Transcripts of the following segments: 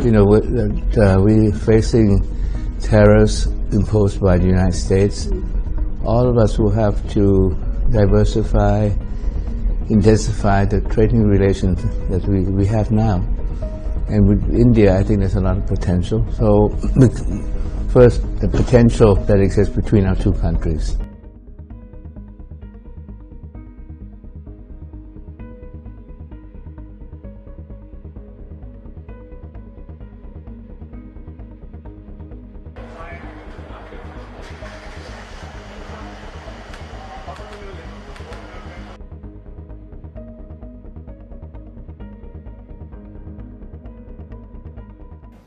we're facing tariffs imposed by the United States. All of us will have to diversify, intensify the trading relations that we have now. And with India, I think there's a lot of potential. So first, the potential that exists between our two countries.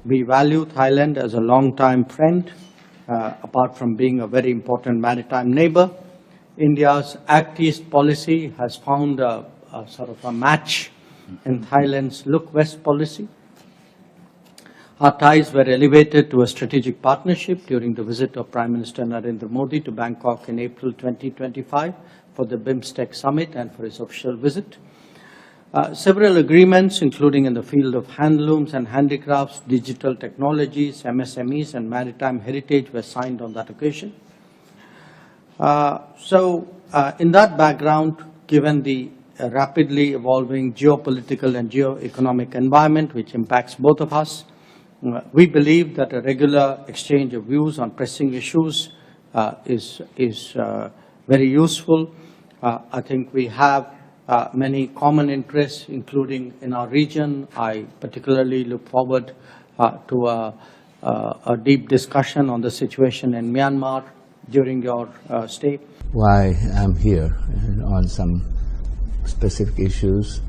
We value Thailand as a long-time friend, apart from being a very important maritime neighbor. India's Act East policy has found a sort of a match in Thailand's Look West policy. Our ties were elevated to a strategic partnership during the visit of Prime Minister Narendra Modi to Bangkok in April 2025 for the BIMSTEC Summit and for his official visit. Several agreements, including in the field of handlooms and handicrafts, digital technologies, MSMEs, and maritime heritage, were signed on that occasion. In that background, given the rapidly evolving geopolitical and geo-economic environment which impacts both of us, we believe that a regular exchange of views on pressing issues is very useful. I think we have many common interests, including in our region. I particularly look forward to a deep discussion on the situation in Myanmar during your stay. Why I'm here on some specific issues.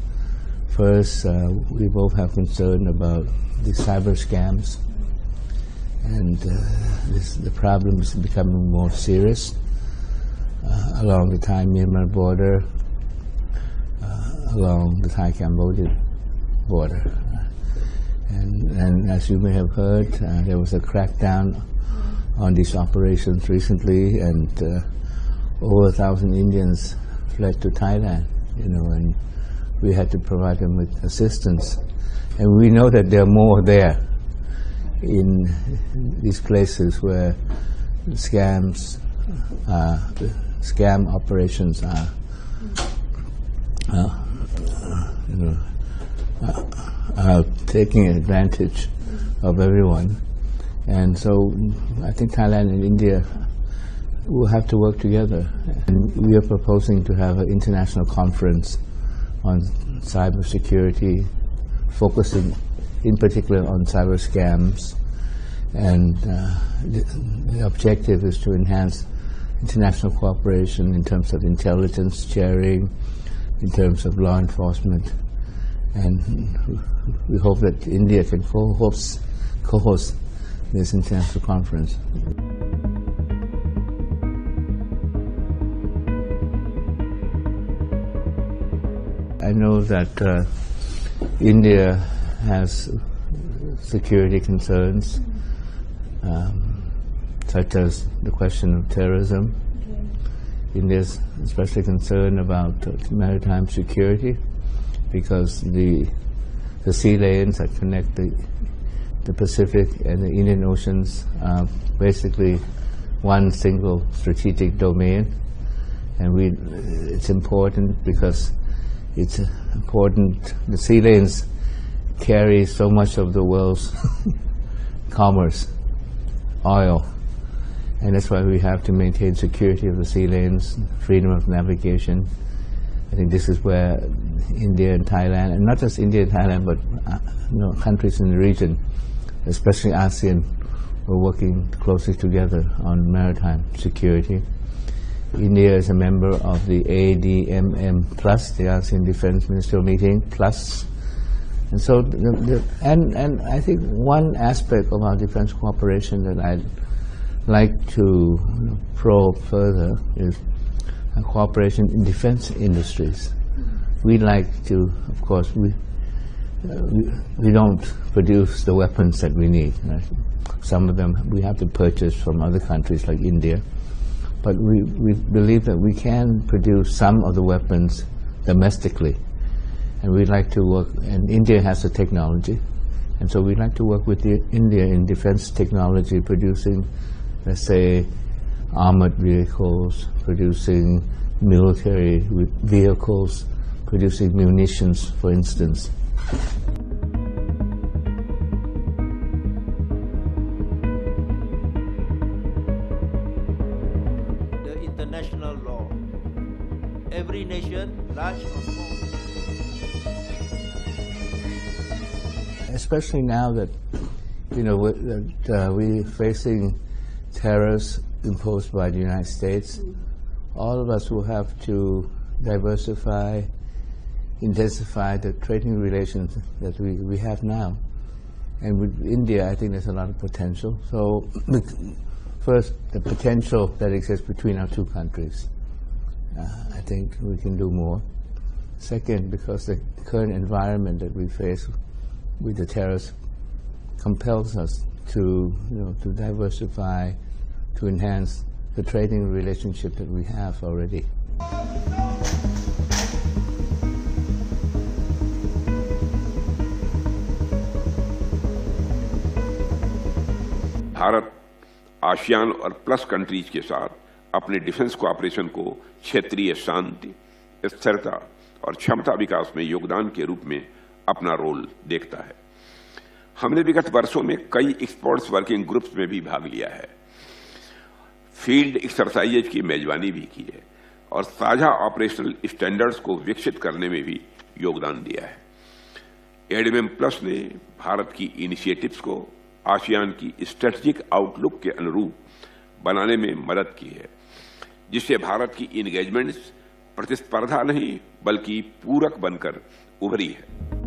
First, we both have concern about the cyber scams, and the problem is becoming more serious along the Thai-Myanmar border, along the Thai-Cambodia border. And as you may have heard, there was a crackdown on these operations recently, and over 1,000 Indians fled to Thailand, and we had to provide them with assistance. And we know that there are more there in these places where scam operations are taking advantage of everyone. And so I think Thailand and India will have to work together. And we are proposing to have an international conference on cybersecurity, focusing in particular on cyber scams. And the objective is to enhance international cooperation in terms of intelligence sharing, in terms of law enforcement. And we hope that India can co-host this international conference. I know that India has security concerns, such as the question of terrorism. India is especially concerned about maritime security because the sea lanes that connect the Pacific and the Indian Oceans are basically one single strategic domain. And it's important because it's important. The sea lanes carry so much of the world's commerce, oil, and that's why we have to maintain security of the sea lanes, freedom of navigation. I think this is where India and Thailand, and not just India and Thailand, but countries in the region, especially ASEAN, are working closely together on maritime security. India is a member of the ADMM Plus, the ASEAN Defense Ministerial Meeting Plus. And so, and I think one aspect of our defense cooperation that I'd like to probe further is cooperation in defense industries. We like to, of course, we don't produce the weapons that we need. Right? Some of them we have to purchase from other countries like India. But we believe that we can produce some of the weapons domestically. And we'd like to work, and India has the technology, And so we'd like to work with India in defense technology, producing, let's say, armored vehicles, producing military vehicles, producing munitions, for instance. The international law. Every nation, large or small. Especially now that, we're facing tariffs imposed by the United States, all of us will have to diversify, intensify the trading relations that we have now. And with India, I think there's a lot of potential. So first, the potential that exists between our two countries. I think we can do more. Second, because the current environment that we face with the tariffs compels us to diversify, to enhance the trading relationship that we have already. Bharat ASEAN और plus countries के साथ अपने defence cooperation को क्षेत्रीय शांति, स्थिरता और क्षमता विकास में योगदान के रूप में अपना रोल देखता है। हमने विगत वर्षों में कई एक्सपर्ट्स वर्किंग ग्रुप्स में भी भाग लिया है, फील्ड एक्सरसाइजेज की मेजबानी भी की है और साझा ऑपरेशनल स्टैंडर्ड्स को विकसित करने में भी योगदान दिया है। एडीएम प्लस ने भारत की इनिशिएटिव्स को आसियान की स्ट्रेटेजिक आउटलुक के अनुरूप बनाने में मदद की है, जिससे भारत की इंगेजमेंट्स प्रतिस्पर्धा नहीं बल्कि पूरक बनकर उभरी है।